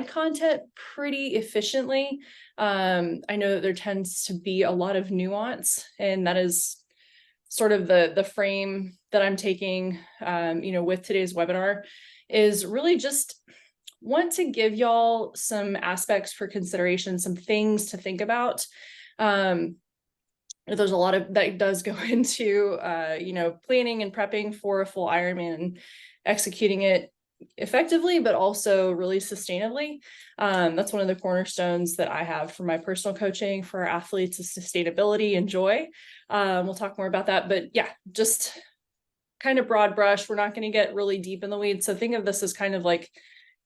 content pretty efficiently. I know that there tends to be a lot of nuance, and that is sort of the frame that I'm taking, with today's webinar, is really just want to give y'all some aspects for consideration, some things to think about. There's a lot of that does go into, planning and prepping for a full Ironman and executing it effectively, but also really sustainably. That's one of the cornerstones that I have for my personal coaching for our athletes is sustainability and joy. We'll talk more about that, but yeah, just kind of broad brush. We're not going to get really deep in the weeds. So think of this as kind of like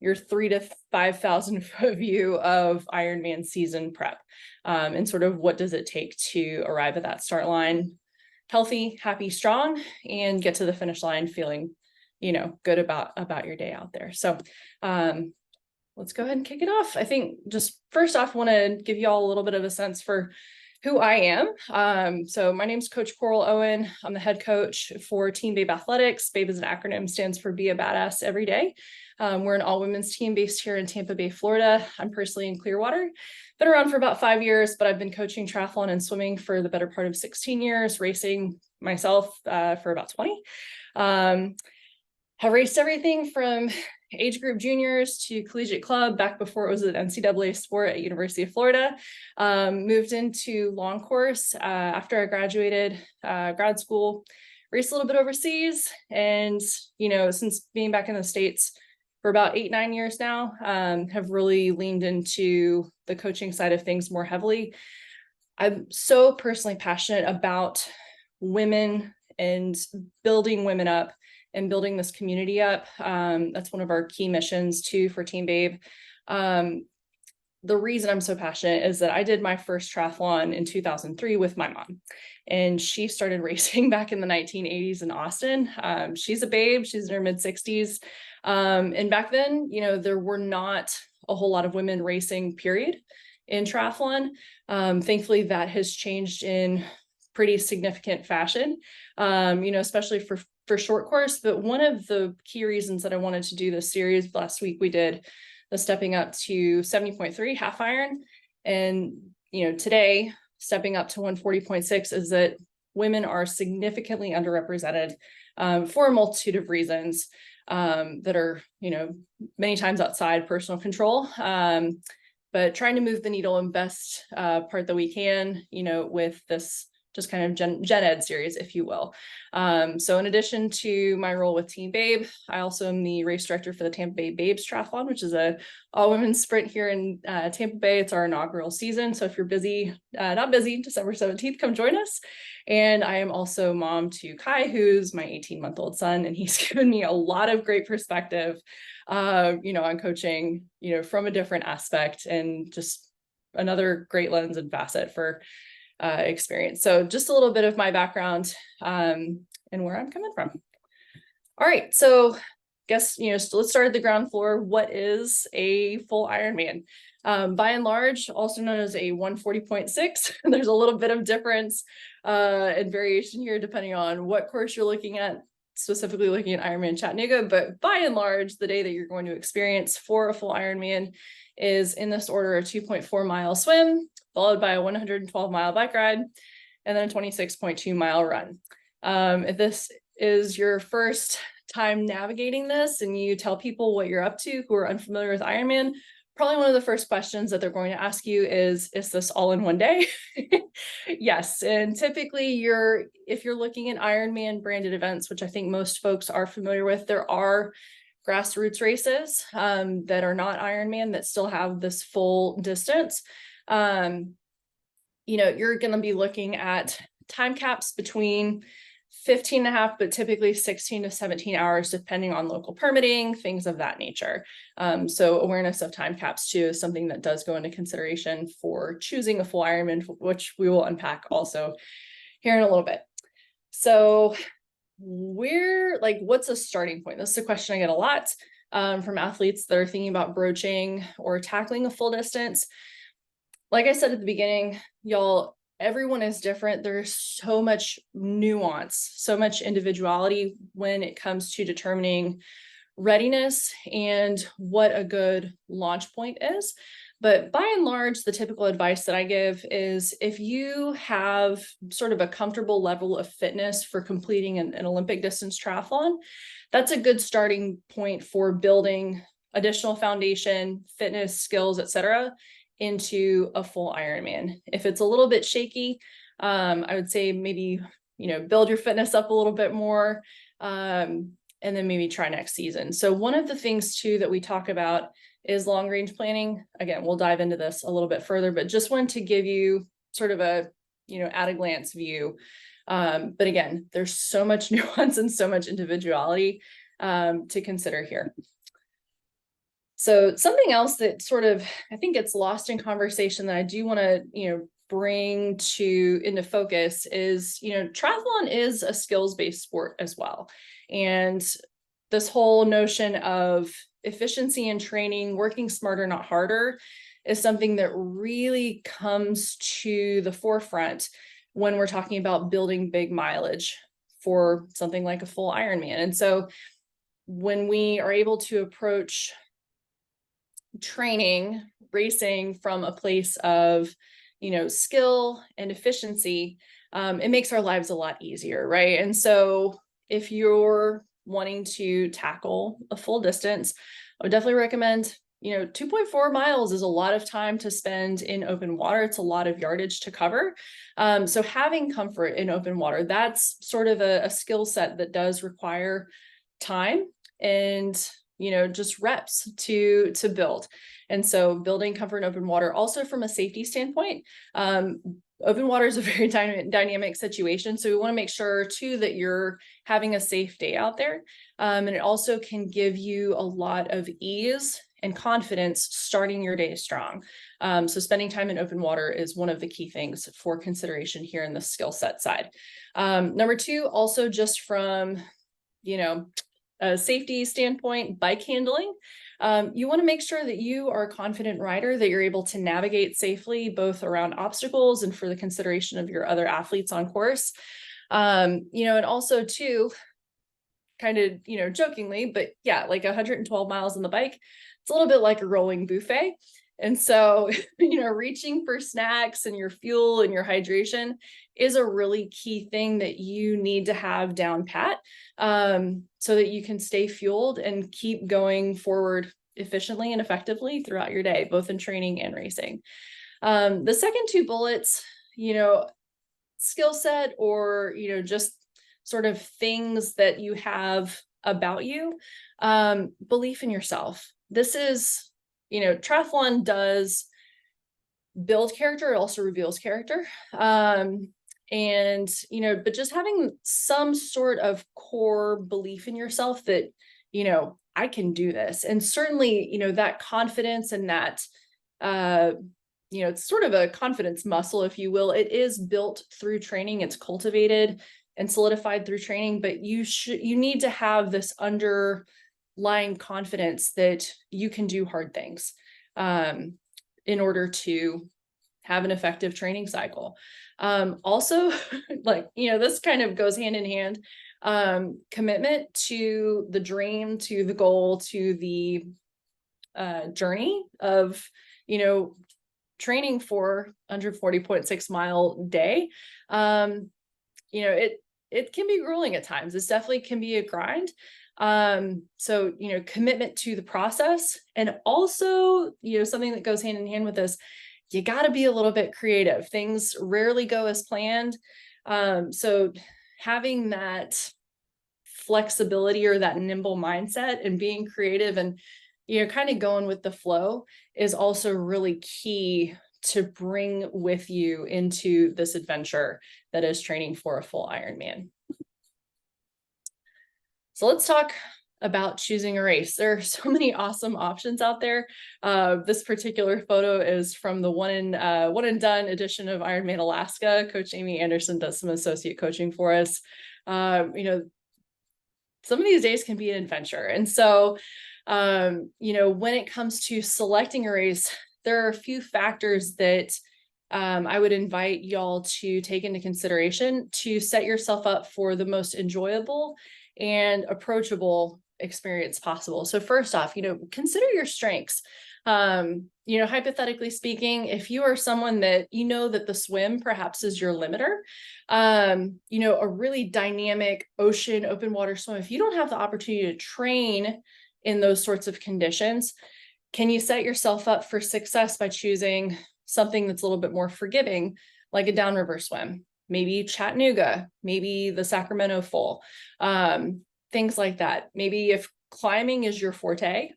your 3,000 to 5,000 foot view of Ironman season prep, and sort of what does it take to arrive at that start line healthy, happy, strong, and get to the finish line feeling, good about your day out there. So let's go ahead and kick it off. I think just first off, want to give you all a little bit of a sense for who I am. So my name's Coach Coral Owen. I'm the head coach for Team Babe Athletics. Babe is an acronym, stands for Be a Badass Every Day. We're an all-women's team based here in Tampa Bay, Florida. I'm personally in Clearwater. Been around for about 5 years, but I've been coaching triathlon and swimming for the better part of 16 years, racing myself for about 20. Have raced everything from age group juniors to collegiate club back before it was an NCAA sport at University of Florida. Moved into long course after I graduated grad school, raced a little bit overseas, and since being back in the States for about 8-9 years now, have really leaned into the coaching side of things more heavily. I'm so personally passionate about women and building women up and building this community up. That's one of our key missions too for Team Babe. The reason I'm so passionate is that I did my first triathlon in 2003 with my mom, and she started racing back in the 1980s in Austin. She's a babe, she's in her mid 60s. And back then, there were not a whole lot of women racing, period, in triathlon. Thankfully, that has changed in pretty significant fashion, especially for short course. But one of the key reasons that I wanted to do this series, last week we did the stepping up to 70.3 half iron. And, today stepping up to 140.6 is that women are significantly underrepresented for a multitude of reasons that are, many times outside personal control. But trying to move the needle in best part that we can, with this just kind of gen ed series, if you will. So in addition to my role with Team Babe, I also am the race director for the Tampa Bay Babes Triathlon, which is a all-women's sprint here in Tampa Bay. It's our inaugural season. So if you're busy, not busy, December 17th, come join us. And I am also mom to Kai, who's my 18-month-old son, and he's given me a lot of great perspective, on coaching, from a different aspect, and just another great lens and facet for experience. So just a little bit of my background and where I'm coming from. All right, so guess, let's start at the ground floor. What is a full Ironman? By and large, also known as a 140.6. There's a little bit of difference and variation here depending on what course you're looking at, specifically looking at Ironman Chattanooga. But by and large, the day that you're going to experience for a full Ironman is in this order: a 2.4 mile swim, followed by a 112-mile bike ride, and then a 26.2 mile run. If this is your first time navigating this and you tell people what you're up to who are unfamiliar with Ironman, probably one of the first questions that they're going to ask you is this all in one day? Yes. And typically if you're looking at Ironman branded events, which I think most folks are familiar with, there are grassroots races that are not Ironman that still have this full distance. You're going to be looking at time caps between 15 and a half, but typically 16 to 17 hours, depending on local permitting, things of that nature. So awareness of time caps too is something that does go into consideration for choosing a full Ironman, which we will unpack also here in a little bit. So what's a starting point? This is a question I get a lot from athletes that are thinking about broaching or tackling a full distance. Like I said at the beginning, y'all, everyone is different. There's so much nuance, so much individuality when it comes to determining readiness and what a good launch point is. But by and large, the typical advice that I give is if you have sort of a comfortable level of fitness for completing an Olympic distance triathlon, that's a good starting point for building additional foundation, fitness, skills, etc., into a full Ironman. If it's a little bit shaky, I would say maybe, build your fitness up a little bit more, and then maybe try next season. So one of the things too that we talk about is long range planning. Again, we'll dive into this a little bit further, but just wanted to give you sort of a, at a glance view. But again, there's so much nuance and so much individuality to consider here. So something else that sort of, I think gets lost in conversation that I do want to, bring into focus is, triathlon is a skills-based sport as well. And this whole notion of efficiency in training, working smarter, not harder, is something that really comes to the forefront when we're talking about building big mileage for something like a full Ironman. And so when we are able to approach training, racing from a place of, skill and efficiency, it makes our lives a lot easier, right? And so if you're wanting to tackle a full distance, I would definitely recommend, 2.4 miles is a lot of time to spend in open water. It's a lot of yardage to cover. So having comfort in open water, that's sort of a skill set that does require time and, just reps to build. And so building comfort in open water, also from a safety standpoint, open water is a very dynamic situation. So we want to make sure too that you're having a safe day out there. And it also can give you a lot of ease and confidence starting your day strong. So spending time in open water is one of the key things for consideration here in the skill set side. Number two, also just from, a safety standpoint, bike handling. You want to make sure that you are a confident rider, that you're able to navigate safely, both around obstacles and for the consideration of your other athletes on course. And also too, kind of, jokingly, but yeah, like 112 miles on the bike, it's a little bit like a rolling buffet. And so, reaching for snacks and your fuel and your hydration is a really key thing that you need to have down pat, so that you can stay fueled and keep going forward efficiently and effectively throughout your day, both in training and racing. The second two bullets, skill set or, just sort of things that you have about you, belief in yourself. This is, triathlon does build character. It also reveals character. And, but just having some sort of core belief in yourself that, I can do this. And certainly, that confidence and that, it's sort of a confidence muscle, if you will. It is built through training. It's cultivated and solidified through training, but you need to have this underlying confidence that you can do hard things, in order to have an effective training cycle. Also, this kind of goes hand in hand, commitment to the dream, to the goal, to the journey of, training for 140.6 mile day. It can be grueling at times. It definitely can be a grind. So, commitment to the process, and also, something that goes hand in hand with this, you got to be a little bit creative. Things rarely go as planned. So having that flexibility or that nimble mindset and being creative and, kind of going with the flow is also really key to bring with you into this adventure that is training for a full Ironman. So let's talk about choosing a race. There are so many awesome options out there. This particular photo is from the one and done edition of Ironman Alaska. Coach Amy Anderson does some associate coaching for us. Some of these days can be an adventure. And so, when it comes to selecting a race, there are a few factors that I would invite y'all to take into consideration to set yourself up for the most enjoyable and approachable experience possible. So first off, consider your strengths. Hypothetically speaking, if you are someone that that the swim perhaps is your limiter, a really dynamic ocean, open water swim, if you don't have the opportunity to train in those sorts of conditions, can you set yourself up for success by choosing something that's a little bit more forgiving, like a downriver swim, maybe Chattanooga, maybe the Sacramento Full, things like that. Maybe if climbing is your forte,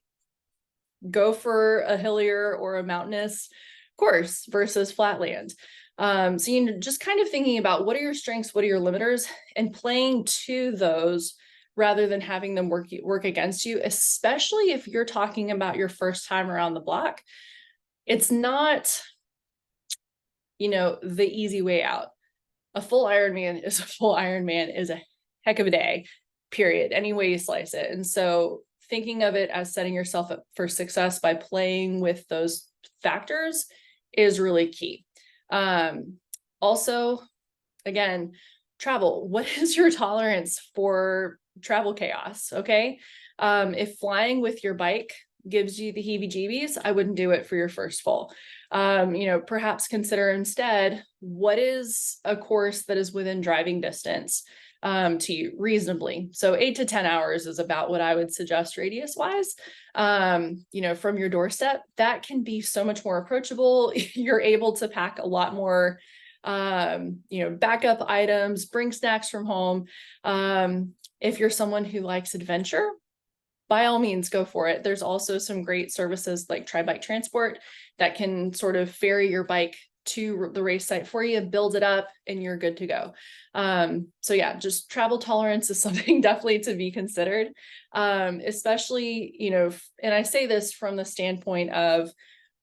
go for a hillier or a mountainous course versus flatland. So just kind of thinking about what are your strengths, what are your limiters, and playing to those rather than having them work against you, especially if you're talking about your first time around the block. It's not, the easy way out. A full Ironman is a full Ironman is a heck of a day, period, any way you slice it. And so thinking of it as setting yourself up for success by playing with those factors is really key. Also, again, travel. What is your tolerance for travel chaos? Okay. If flying with your bike gives you the heebie-jeebies, I wouldn't do it for your first full. Perhaps consider instead, what is a course that is within driving distance to you reasonably? So 8 to 10 hours is about what I would suggest radius wise, from your doorstep. That can be so much more approachable. You're able to pack a lot more, backup items, bring snacks from home. If you're someone who likes adventure, by all means, go for it. There's also some great services like Tri-Bike Transport that can sort of ferry your bike to the race site for you, build it up, and you're good to go. So yeah, just travel tolerance is something definitely to be considered, especially, and I say this from the standpoint of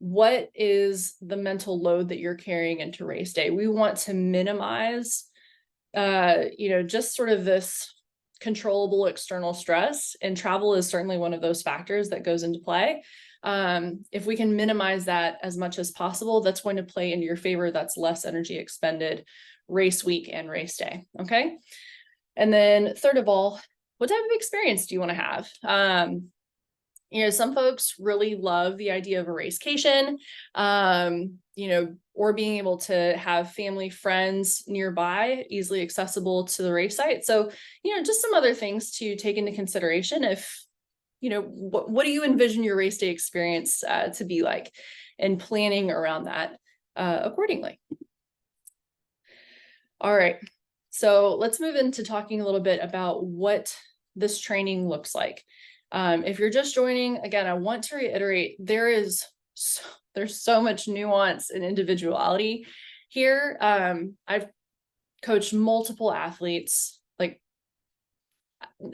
what is the mental load that you're carrying into race day. We want to minimize, just sort of this controllable external stress, and travel is certainly one of those factors that goes into play. If we can minimize that as much as possible, that's going to play into your favor. That's less energy expended race week and race day. Okay. And then third of all, what type of experience do you want to have? Some folks really love the idea of a racecation, or being able to have family, friends nearby, easily accessible to the race site. So, just some other things to take into consideration if, what do you envision your race day experience to be like, and planning around that accordingly. All right. So let's move into talking a little bit about what this training looks like. If you're just joining, again, I want to reiterate, there's so much nuance and individuality here. I've coached multiple athletes. Like,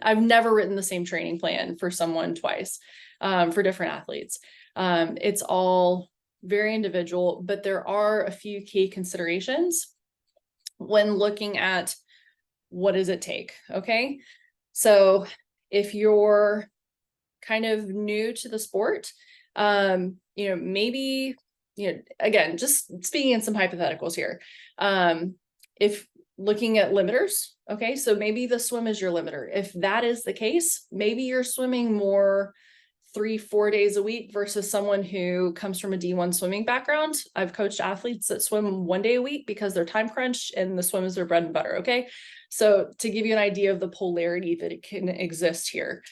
I've never written the same training plan for someone twice, for different athletes. It's all very individual, but there are a few key considerations when looking at what does it take. Okay. So if you're kind of new to the sport, maybe, again, just speaking in some hypotheticals here. If looking at limiters, okay, so maybe the swim is your limiter. If that is the case, maybe you're swimming more 3-4 days a week versus someone who comes from a D1 swimming background. I've coached athletes that swim 1 day a week because they're time crunched and the swim is their bread and butter. Okay. So to give you an idea of the polarity that it can exist here,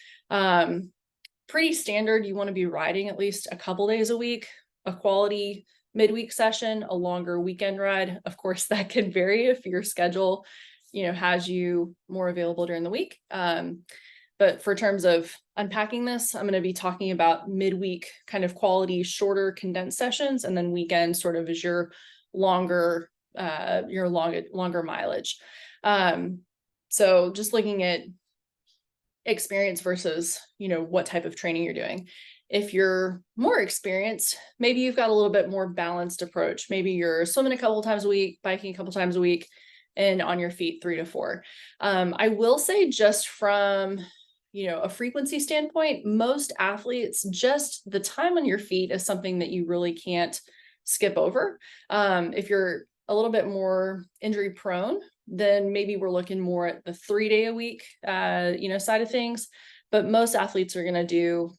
pretty standard. You want to be riding at least a couple days a week, a quality midweek session, a longer weekend ride. Of course, that can vary if your schedule, has you more available during the week. But for terms of unpacking this, I'm going to be talking about midweek kind of quality, shorter condensed sessions, and then weekend sort of is your longer mileage. So just looking at experience versus, what type of training you're doing. If you're more experienced, maybe you've got a little bit more balanced approach. Maybe you're swimming a couple times a week, biking a couple times a week, and on your feet 3 to 4. I will say, just from, a frequency standpoint, most athletes, just the time on your feet is something that you really can't skip over. If you're a little bit more injury prone, then maybe we're looking more at the 3 day a week, side of things. but most athletes are going to do,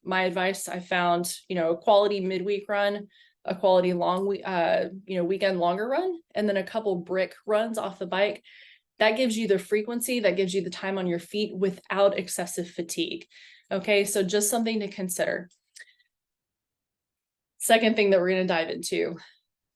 my advice, I found, a quality midweek run, a quality long, weekend longer run, and then a couple brick runs off the bike. That gives you the frequency, that gives you the time on your feet without excessive fatigue. Okay, so just something to consider. Second thing that we're going to dive into,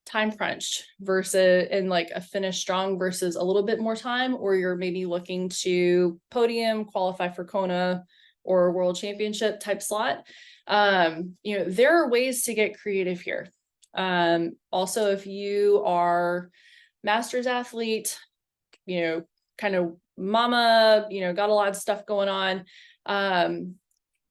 time crunched versus in like a finish strong versus a little bit more time, or you're maybe looking to podium, qualify for Kona or world championship type slot. There are ways to get creative here. Also, if you are master's athlete, kind of mama, got a lot of stuff going on,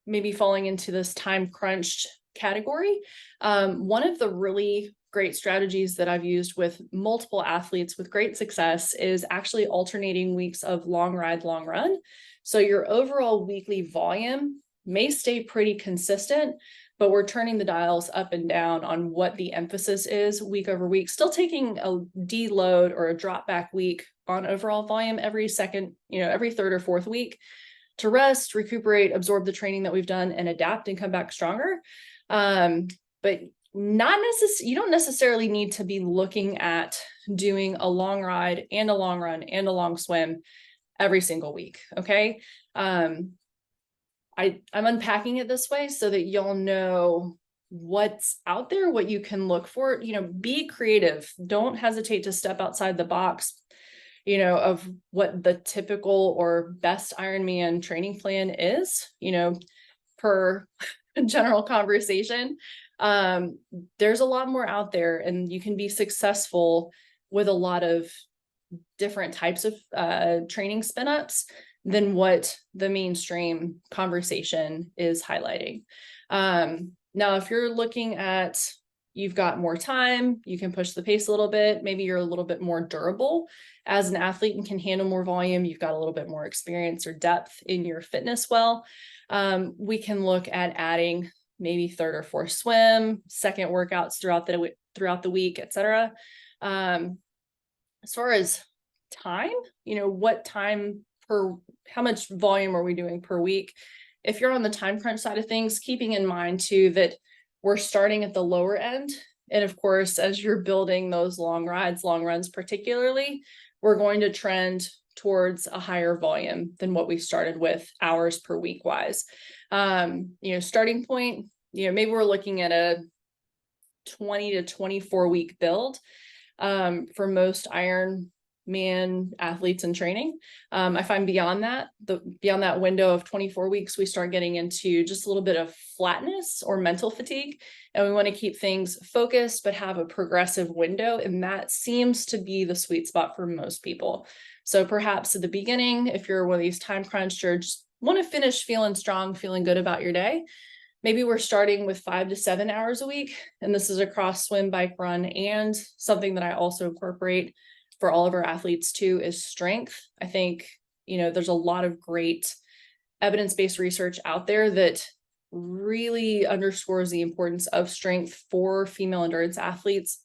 maybe falling into this time crunched category. One of the really great strategies that I've used with multiple athletes with great success is actually alternating weeks of long ride, long run. So your overall weekly volume may stay pretty consistent, but we're turning the dials up and down on what the emphasis is week over week, still taking a deload or a drop back week on overall volume every third or fourth week to rest, recuperate, absorb the training that we've done, and adapt and come back stronger. But you don't necessarily need to be looking at doing a long ride and a long run and a long swim every single week. Okay. I'm unpacking it this way so that you'll know what's out there, what you can look for. Be creative. Don't hesitate to step outside the box, of what the typical or best Ironman training plan is, per general conversation. There's a lot more out there, and you can be successful with a lot of different types of training spin ups than what the mainstream conversation is highlighting. Now, if you're looking at, you've got more time, you can push the pace a little bit, maybe you're a little bit more durable as an athlete and can handle more volume, you've got a little bit more experience or depth in your fitness we can look at adding maybe third or fourth swim, second workouts throughout the week, etc. As far as time, what time how much volume are we doing per week? If you're on the time crunch side of things, keeping in mind too that we're starting at the lower end. And of course, as you're building those long rides, long runs particularly, we're going to trend towards a higher volume than what we started with hours per week wise. Starting point, maybe we're looking at a 20 to 24 week build for most Ironman athletes in training. I find beyond that window of 24 weeks, we start getting into just a little bit of flatness or mental fatigue. And we want to keep things focused, but have a progressive window. And that seems to be the sweet spot for most people. So perhaps at the beginning, if you're one of these time crunched or just want to finish feeling strong, feeling good about your day, maybe we're starting with 5 to 7 hours a week. And this is across swim, bike, run, and something that I also incorporate for all of our athletes too is strength. I think, there's a lot of great evidence-based research out there that really underscores the importance of strength for female endurance athletes,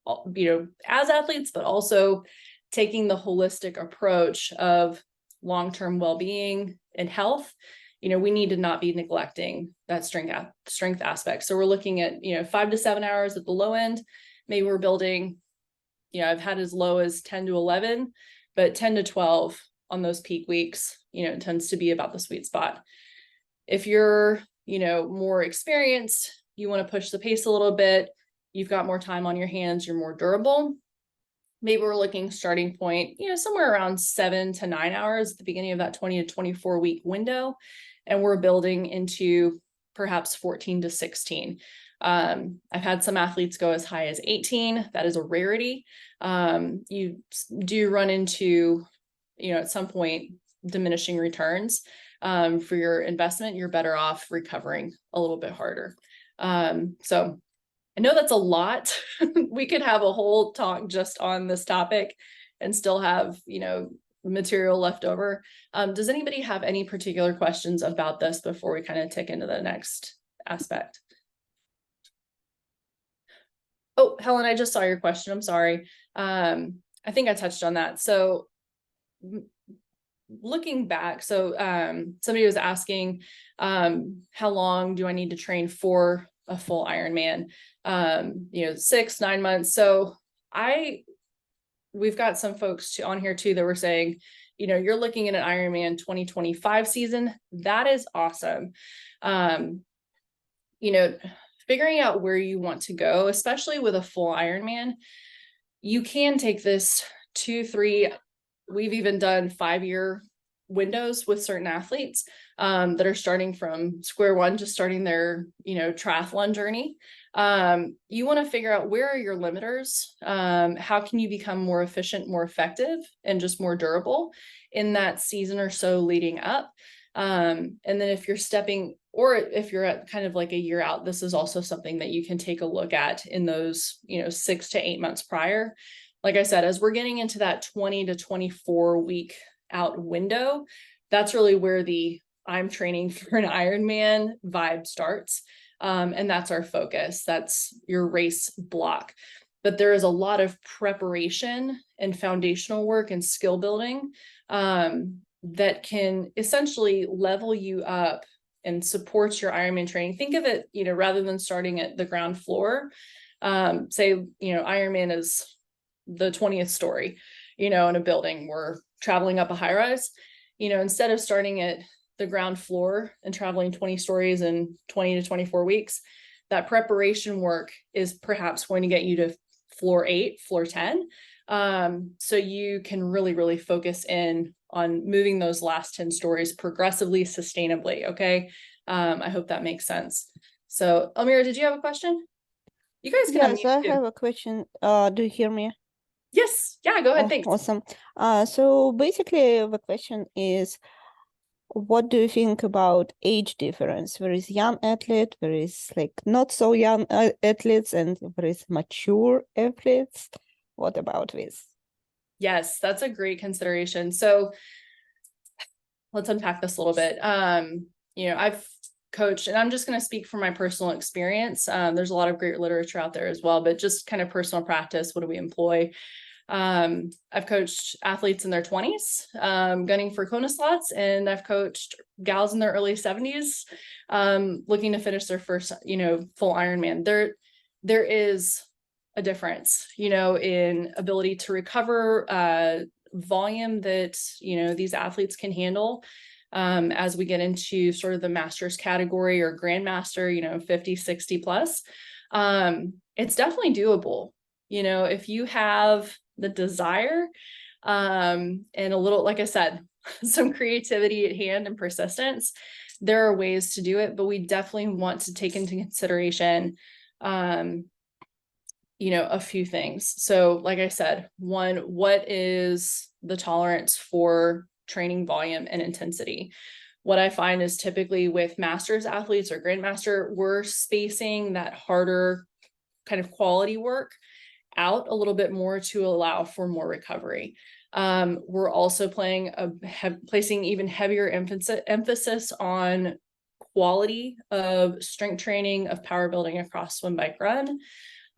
as athletes, but also taking the holistic approach of long-term well-being and health. We need to not be neglecting that strength aspect. So we're looking at, 5 to 7 hours at the low end. Maybe we're building, I've had as low as 10 to 11, but 10 to 12 on those peak weeks, it tends to be about the sweet spot. If you're, more experienced, you want to push the pace a little bit, you've got more time on your hands, you're more durable. Maybe we're looking starting point, somewhere around 7 to 9 hours at the beginning of that 20 to 24 week window. And we're building into perhaps 14 to 16. I've had some athletes go as high as 18. That is a rarity. You do run into, at some point, diminishing returns for your investment. You're better off recovering a little bit harder. So I know that's a lot. We could have a whole talk just on this topic and still have, material left over. Does anybody have any particular questions about this before we kind of tick into the next aspect? Oh, Helen, I just saw your question. I'm sorry. I think I touched on that. So looking back, so somebody was asking, how long do I need to train for a full Ironman? 6-9 months. So we've got some folks on here too that were saying, you're looking at an Ironman 2025 season. That is awesome. Figuring out where you want to go, especially with a full Ironman, you can take this 2-3, we've even done 5-year windows with certain athletes that are starting from square one, just starting their, triathlon journey. You want to figure out, where are your limiters? How can you become more efficient, more effective, and just more durable in that season or so leading up? And then if you're stepping, or if you're at kind of like a year out, this is also something that you can take a look at in those, 6 to 8 months prior. Like I said, as we're getting into that 20 to 24 week out window, that's really where I'm training for an Ironman vibe starts. And that's our focus. That's your race block. But there is a lot of preparation and foundational work and skill building that can essentially level you up and supports your Ironman training. Think of it, rather than starting at the ground floor, say, Ironman is the 20th story, in a building, we're traveling up a high rise, instead of starting at the ground floor and traveling 20 stories in 20 to 24 weeks, that preparation work is perhaps going to get you to floor 8, floor 10. So you can really, really focus in on moving those last 10 stories progressively, sustainably. Okay. I hope that makes sense. So Elmira, did you have a question? You guys can Yes, I have a question. Do you hear me? Yes. Yeah, go ahead. Oh, Thanks. awesome. So basically the question is, what do you think about age difference? There is young athlete, there is like not so young athletes, and there is mature athletes. What about this? Yes, that's a great consideration. So let's unpack this a little bit. I've coached, and I'm just going to speak from my personal experience. There's a lot of great literature out there as well, but just kind of personal practice. What do we employ? I've coached athletes in their 20s, gunning for Kona slots, and I've coached gals in their early 70s, looking to finish their first, full Ironman. There is a difference, in ability to recover, volume that, these athletes can handle. As we get into sort of the masters category or grandmaster, 50, 60 plus, it's definitely doable. If you have the desire, and a little, like I said, some creativity at hand and persistence, there are ways to do it, but we definitely want to take into consideration, a few things. So like I said, one, what is the tolerance for training volume and intensity? What I find is typically with masters athletes or grandmaster, we're spacing that harder kind of quality work out a little bit more to allow for more recovery. We're also placing even heavier emphasis on quality of strength training, of power building across swim, bike, run.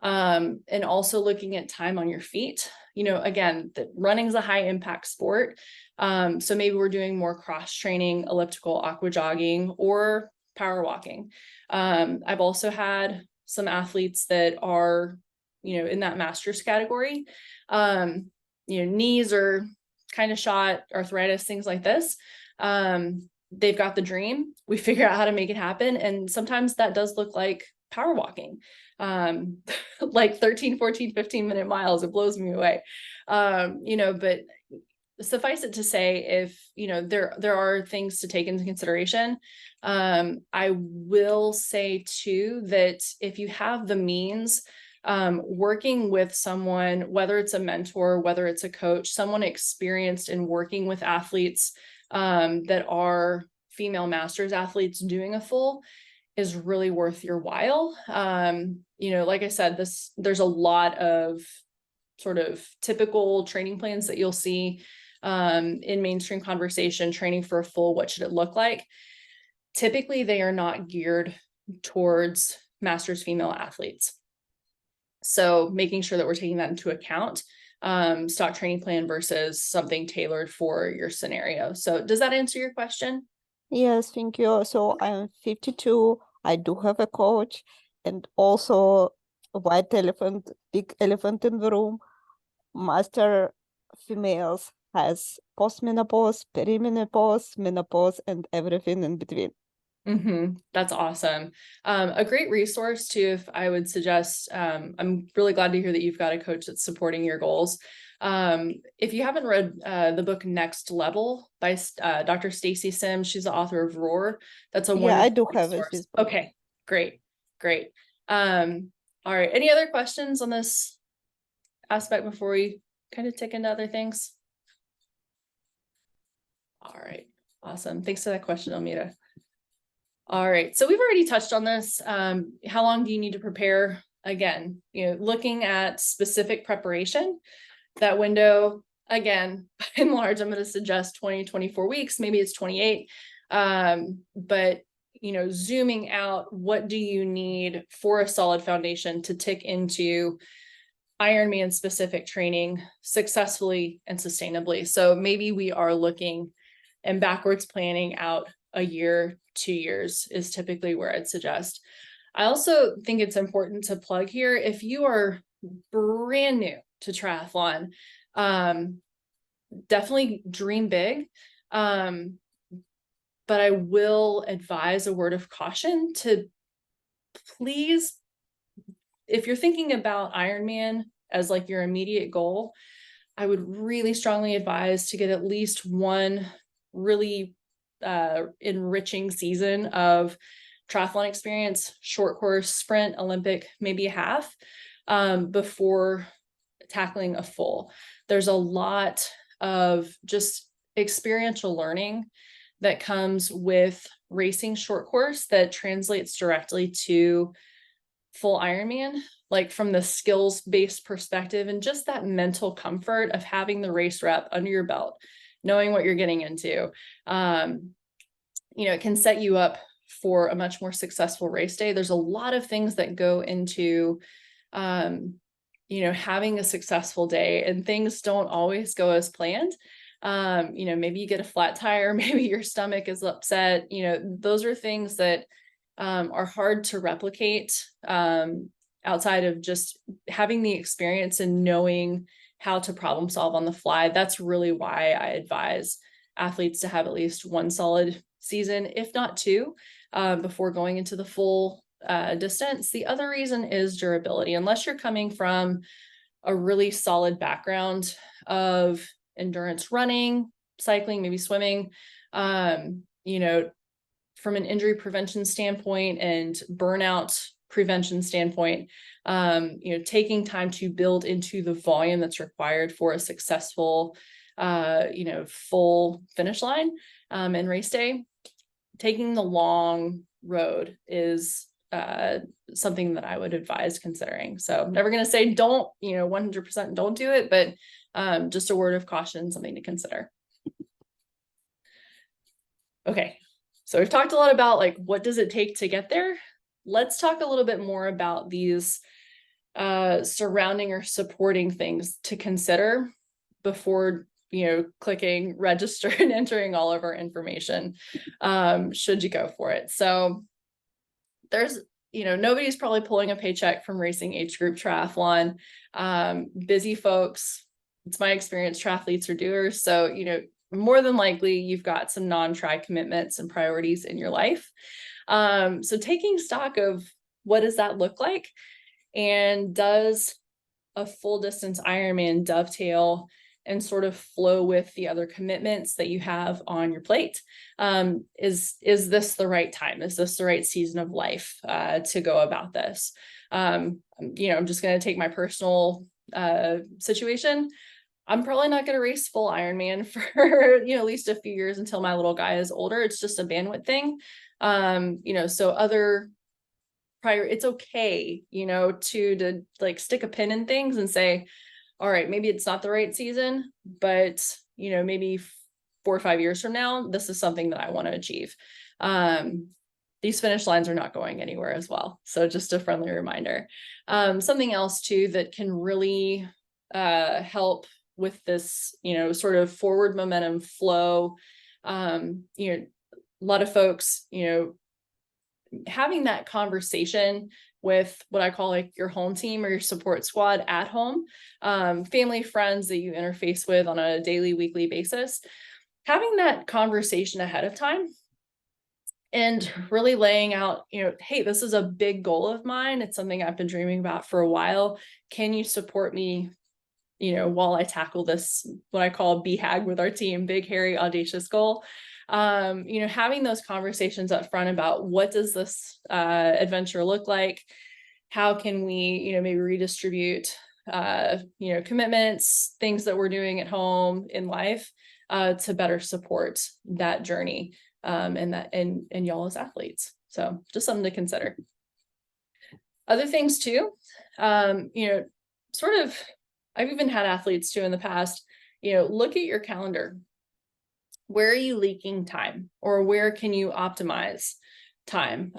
And also looking at time on your feet. Again, running is a high impact sport. So maybe we're doing more cross training, elliptical, aqua jogging, or power walking. I've also had some athletes that are, in that masters category, knees are kind of shot, arthritis, things like this. They've got the dream. We figure out how to make it happen. And sometimes that does look like power walking, like 13, 14, 15-minute miles. It blows me away. But suffice it to say, if, there are things to take into consideration. I will say too, that if you have the means, working with someone, whether it's a mentor, whether it's a coach, someone experienced in working with athletes, that are female masters athletes doing a full, is really worth your while. Like I said, there's a lot of sort of typical training plans that you'll see, in mainstream conversation, training for a full, what should it look like? Typically, they are not geared towards masters female athletes. So making sure that we're taking that into account, stock training plan versus something tailored for your scenario. So does that answer your question? Yes, thank you. So I'm 52. I do have a coach, and also a white elephant, big elephant in the room. Master females has postmenopause, perimenopause, menopause, and everything in between. That's awesome. A great resource too, if I would suggest, I'm really glad to hear that you've got a coach that's supporting your goals. If you haven't read the book Next Level by Dr. Stacy Sims, she's the author of Roar. That's a Yeah, I wonderful do have resource. this. Okay, great, great. All right, any other questions on this aspect before we kind of tick into other things? All right, awesome. Thanks for that question, Almira. All right, so we've already touched on this. How long do you need to prepare? Again, looking at specific preparation, that window, again, by and large, I'm going to suggest 20-24 weeks, maybe it's 28. But zooming out, what do you need for a solid foundation to tick into Ironman specific training successfully and sustainably? So maybe we are looking and backwards planning out a year, 2 years is typically where I'd suggest. I also think it's important to plug here, if you are brand new to triathlon, definitely dream big. But I will advise a word of caution to please, if you're thinking about Ironman as like your immediate goal, I would really strongly advise to get at least one really enriching season of triathlon experience, short course, sprint, Olympic, maybe a half, before tackling a full. There's a lot of just experiential learning that comes with racing short course that translates directly to full Ironman, like from the skills-based perspective and just that mental comfort of having the race rep under your belt, knowing what you're getting into. It can set you up for a much more successful race day. There's a lot of things that go into, having a successful day, and things don't always go as planned. Maybe you get a flat tire, maybe your stomach is upset. Those are things that are hard to replicate outside of just having the experience and knowing how to problem solve on the fly. That's really why I advise athletes to have at least one solid season, if not two, before going into the full distance. The other reason is durability. Unless you're coming from a really solid background of endurance running, cycling, maybe swimming, from an injury prevention standpoint and burnout prevention standpoint, taking time to build into the volume that's required for a successful, full finish line and race day, taking the long road is something that I would advise considering. So I'm never going to say don't, 100% don't do it, but just a word of caution, something to consider. Okay. So we've talked a lot about like, what does it take to get there? Let's talk a little bit more about these surrounding or supporting things to consider before, clicking register and entering all of our information, should you go for it. So there's, nobody's probably pulling a paycheck from racing age group triathlon. Busy folks, it's my experience, triathletes are doers. So, more than likely you've got some non-tri commitments and priorities in your life. So taking stock of what does that look like, and does a full distance Ironman dovetail and sort of flow with the other commitments that you have on your plate? Is this the right time? Is this the right season of life to go about this? I'm just going to take my personal situation. I'm probably not going to race full Ironman for, at least a few years until my little guy is older. It's just a bandwidth thing. So other prior, it's okay, to like stick a pin in things and say, all right, maybe it's not the right season, but, maybe 4 or 5 years from now, this is something that I want to achieve. these finish lines are not going anywhere as well. So just a friendly reminder. Something else too that can really help with this, sort of forward momentum flow. A lot of folks, having that conversation with what I call like your home team or your support squad at home, family, friends that you interface with on a daily, weekly basis, having that conversation ahead of time and really laying out, hey, this is a big goal of mine. It's something I've been dreaming about for a while. Can you support me, while I tackle this, what I call BHAG with our team, big, hairy, audacious goal? Having those conversations up front about what does this adventure look like? How can we, maybe redistribute, commitments, things that we're doing at home in life to better support that journey and y'all as athletes. So just something to consider. Other things too, sort of, I've even had athletes too in the past, look at your calendar. Where are you leaking time, or where can you optimize time?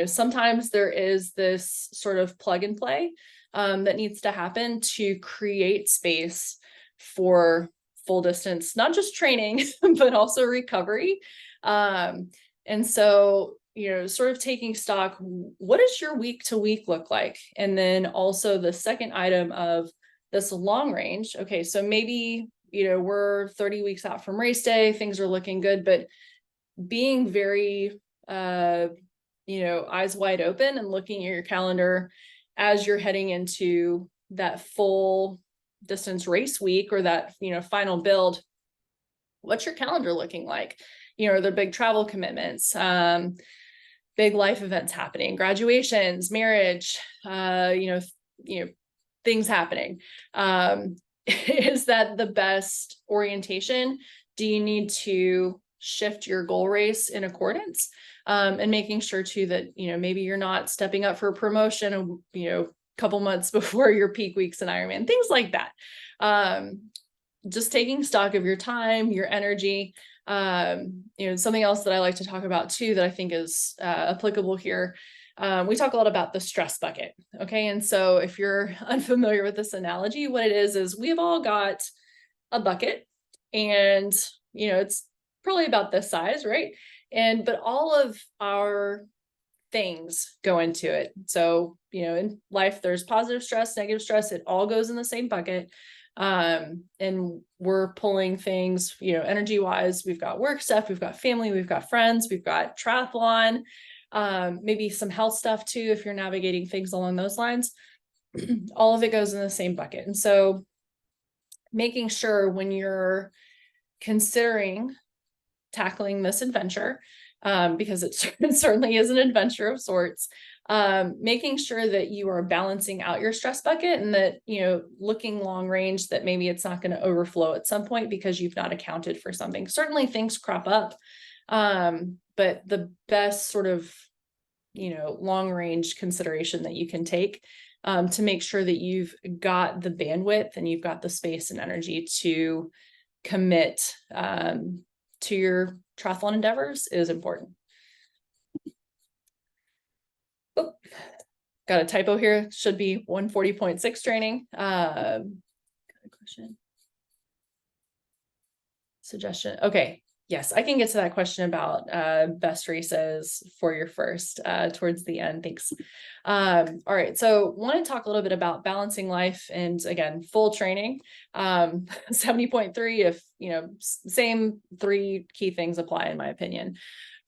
Sometimes there is this sort of plug and play that needs to happen to create space for full distance, not just training, but also recovery. And so, sort of taking stock, what does your week to week look like? And then also the second item of this long range. Okay, so maybe, we're 30 weeks out from race day, things are looking good, but being very, eyes wide open and looking at your calendar as you're heading into that full distance race week or that, final build. What's your calendar looking like? Are there big travel commitments, big life events happening, graduations, marriage, things happening? Is that the best orientation? Do you need to shift your goal race in accordance? And making sure too that, maybe you're not stepping up for a promotion, a couple months before your peak weeks in Ironman, things like that. Just taking stock of your time, your energy. Something else that I like to talk about too, that I think is applicable here. We talk a lot about the stress bucket. Okay. And so if you're unfamiliar with this analogy, what it is we've all got a bucket and, it's probably about this size, right? But all of our things go into it. So, in life, there's positive stress, negative stress, it all goes in the same bucket. And we're pulling things, energy wise, we've got work stuff, we've got family, we've got friends, we've got triathlon, maybe some health stuff too, if you're navigating things along those lines. All of it goes in the same bucket. And so making sure when you're considering tackling this adventure, because it certainly is an adventure of sorts, making sure that you are balancing out your stress bucket and that, looking long range, that maybe it's not going to overflow at some point because you've not accounted for something. Certainly things crop up. But the best sort of, long range consideration that you can take to make sure that you've got the bandwidth and you've got the space and energy to commit to your triathlon endeavors is important. Oh, got a typo here. Should be 140.6 training. Got a question. Suggestion. Okay. Yes, I can get to that question about best races for your first towards the end. Thanks. All right. So want to talk a little bit about balancing life and again, full training. 70.3, if, same three key things apply in my opinion.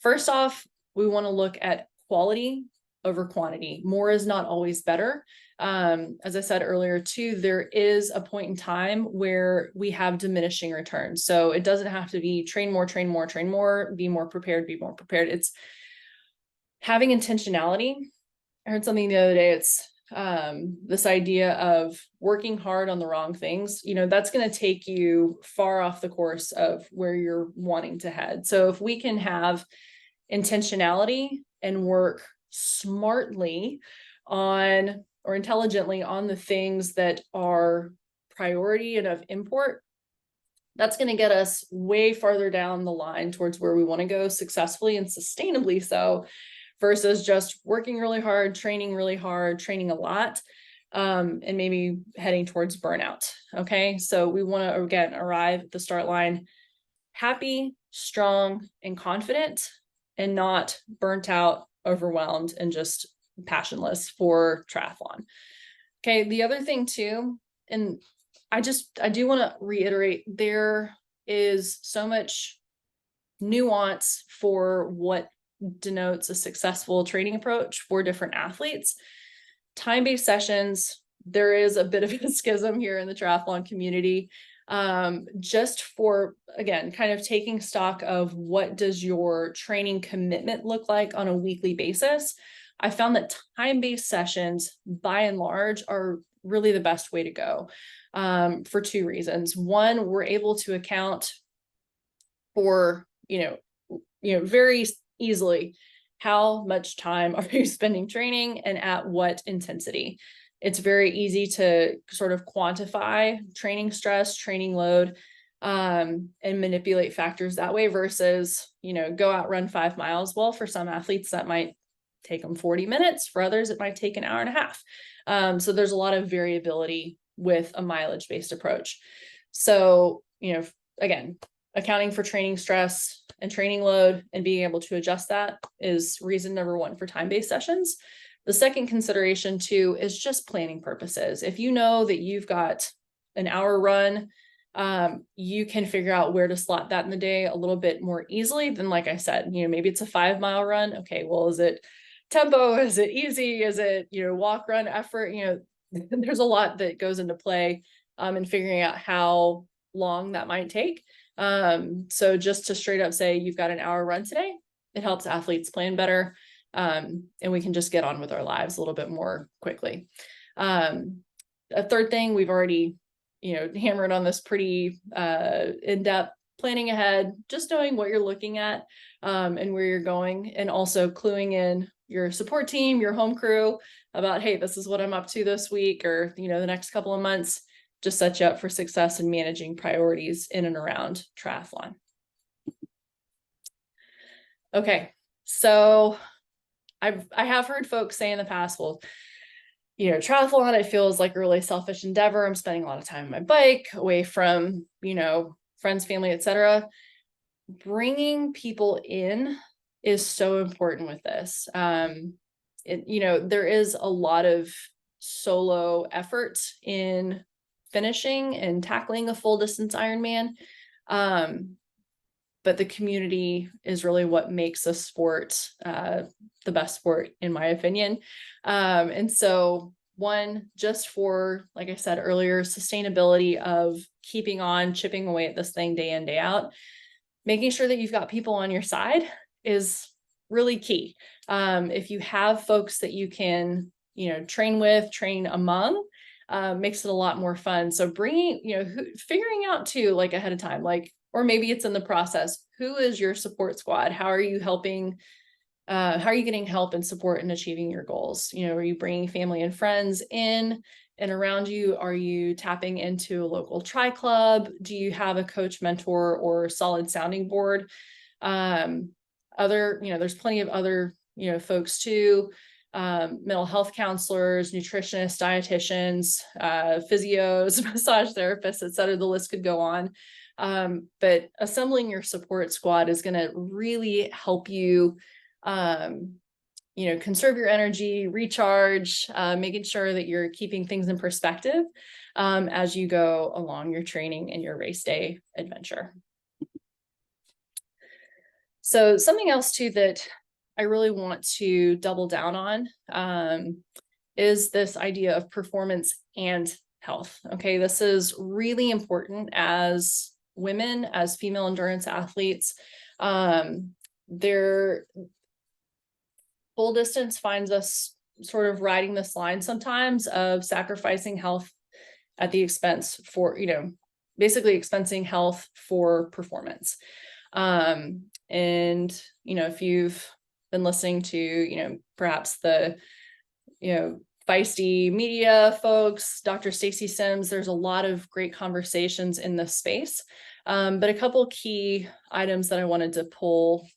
First off, we want to look at quality over quantity. More is not always better. As I said earlier too, there is a point in time where we have diminishing returns. So it doesn't have to be train more, train more, train more, be more prepared, be more prepared. It's having intentionality. I heard something the other day. It's this idea of working hard on the wrong things. That's going to take you far off the course of where you're wanting to head. So if we can have intentionality and work smartly on or intelligently on the things that are priority and of import, That's going to get us way farther down the line towards where we want to go successfully and sustainably so, versus just working really hard, training a lot, and maybe heading towards burnout. Okay. So we want to, again, arrive at the start line happy, strong, and confident, and not burnt out, overwhelmed, and just passionless for triathlon. Okay. The other thing too, and I do want to reiterate, there is so much nuance for what denotes a successful training approach for different athletes. Time-based sessions, there is a bit of a schism here in the triathlon community, just for, again, kind of taking stock of what does your training commitment look like on a weekly basis. I found that time-based sessions, by and large, are really the best way to go, for two reasons. One, we're able to account for, very easily, how much time are you spending training and at what intensity. It's very easy to sort of quantify training stress, training load, and manipulate factors that way versus, go out, run 5 miles. Well, for some athletes, that might take them 40 minutes. For others, it might take an hour and a half. So there's a lot of variability with a mileage-based approach. So, again, accounting for training stress and training load and being able to adjust that is reason number one for time-based sessions. The second consideration too is just planning purposes. If you know that you've got an hour run, you can figure out where to slot that in the day a little bit more easily than, like I said, maybe it's a 5 mile run. Okay, well, is it tempo? Is it easy? Is it, walk, run, effort? There's a lot that goes into play in figuring out how long that might take. So just to straight up say you've got an hour run today, it helps athletes plan better. And we can just get on with our lives a little bit more quickly. A third thing, we've already, hammered on this pretty in-depth, planning ahead, just knowing what you're looking at, and where you're going, and also cluing in your support team, your home crew about, hey, this is what I'm up to this week, or, the next couple of months, just set you up for success in managing priorities in and around triathlon. Okay, so I have heard folks say in the past, well, triathlon, it feels like a really selfish endeavor. I'm spending a lot of time on my bike, away from, friends, family, etc. Bringing people in is so important with this. There is a lot of solo effort in finishing and tackling a full distance Ironman. But the community is really what makes a sport the best sport, in my opinion. And so one, just for, like I said earlier, sustainability of keeping on chipping away at this thing day in, day out, making sure that you've got people on your side is really key. If you have folks that you can, train with, train among, makes it a lot more fun. So bringing, figuring out too, like ahead of time, or maybe it's in the process, who is your support squad? How are you helping? How are you getting help and support in achieving your goals? Are you bringing family and friends in and around you? Are you tapping into a local tri club? Do you have a coach, mentor, or solid sounding board? There's plenty of other, folks too. Mental health counselors, nutritionists, dietitians, physios, massage therapists, et cetera. The list could go on. But assembling your support squad is going to really help you, conserve your energy, recharge, making sure that you're keeping things in perspective, as you go along your training and your race day adventure. So something else too that I really want to double down on, is this idea of performance and health. Okay, this is really important as women, as female endurance athletes. Their full distance finds us sort of riding this line sometimes of sacrificing health at the expense for, basically expensing health for performance. And, if you've been listening to, perhaps the, feisty media folks, Dr. Stacy Sims, there's a lot of great conversations in this space. But a couple key items that I wanted to pull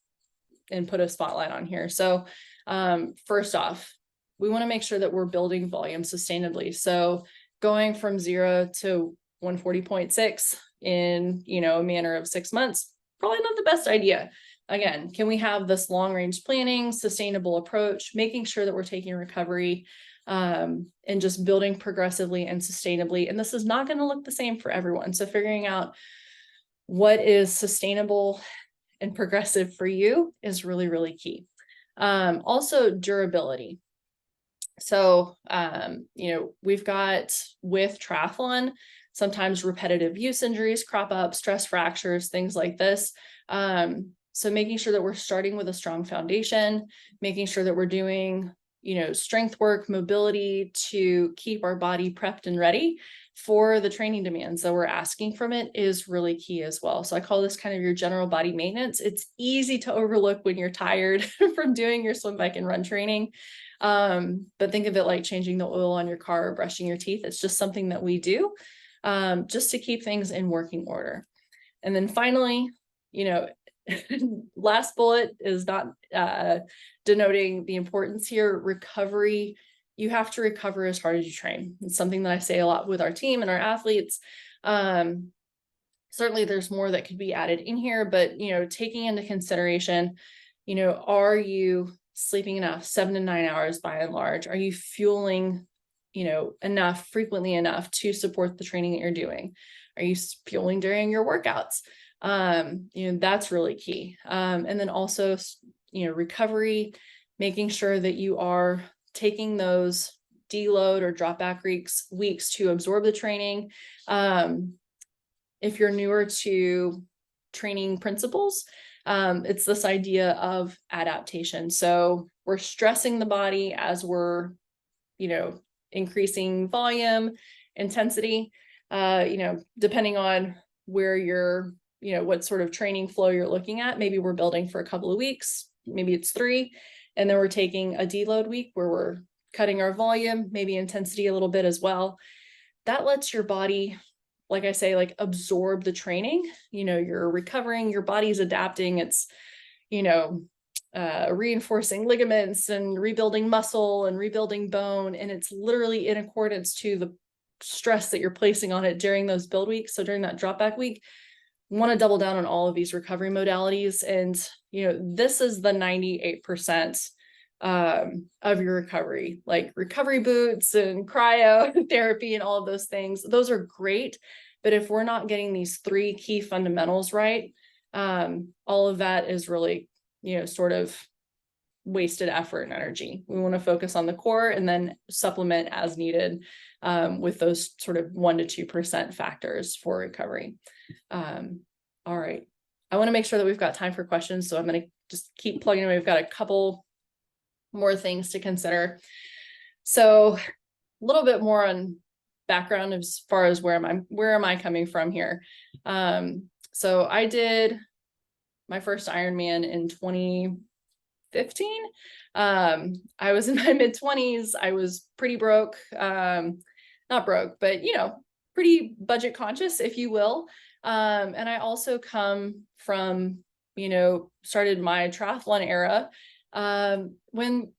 and put a spotlight on here. So first off, we want to make sure that we're building volume sustainably. So going from 0 to 140.6 in, a manner of 6 months, probably not the best idea. Again, can we have this long range planning, sustainable approach, making sure that we're taking recovery and just building progressively and sustainably. And this is not going to look the same for everyone. So figuring out what is sustainable and progressive for you is really, really key. Also durability. So, we've got with triathlon, sometimes repetitive use injuries crop up, stress fractures, things like this. So making sure that we're starting with a strong foundation, making sure that we're doing, strength work, mobility to keep our body prepped and ready for the training demands that we're asking from it is really key as well. So I call this kind of your general body maintenance. It's easy to overlook when you're tired from doing your swim, bike, and run training. But think of it like changing the oil on your car or brushing your teeth. It's just something that we do just to keep things in working order. And then finally, last bullet is not denoting the importance here. Recovery. You have to recover as hard as you train. It's something that I say a lot with our team and our athletes. Certainly there's more that could be added in here, but, taking into consideration, are you sleeping enough, 7 to 9 hours by and large? Are you fueling, enough, frequently enough to support the training that you're doing? Are you fueling during your workouts? That's really key. And then also, recovery, making sure that you are taking those deload or drop back weeks to absorb the training. If you're newer to training principles, it's this idea of adaptation. So we're stressing the body as we're, increasing volume, intensity, depending on where you're, what sort of training flow you're looking at. Maybe we're building for a couple of weeks, maybe it's 3, and then we're taking a deload week where we're cutting our volume, maybe intensity a little bit as well. That lets your body, like I say, absorb the training. You're recovering, your body's adapting. It's, reinforcing ligaments and rebuilding muscle and rebuilding bone. And it's literally in accordance to the stress that you're placing on it during those build weeks. So during that drop back week, want to double down on all of these recovery modalities. And, this is the 98% of your recovery, like recovery boots and cryotherapy and all of those things. Those are great. But if we're not getting these 3 key fundamentals right, all of that is really, sort of wasted effort and energy. We want to focus on the core and then supplement as needed with those sort of 1 to 2% factors for recovery. All right. I want to make sure that we've got time for questions. So I'm going to just keep plugging away. We've got a couple more things to consider. So a little bit more on background as far as where am I coming from here. So I did my first Ironman in 2015. I was in my mid-20s. I was pretty broke, not broke, but pretty budget conscious, if you will. And I also come from, started my triathlon era when,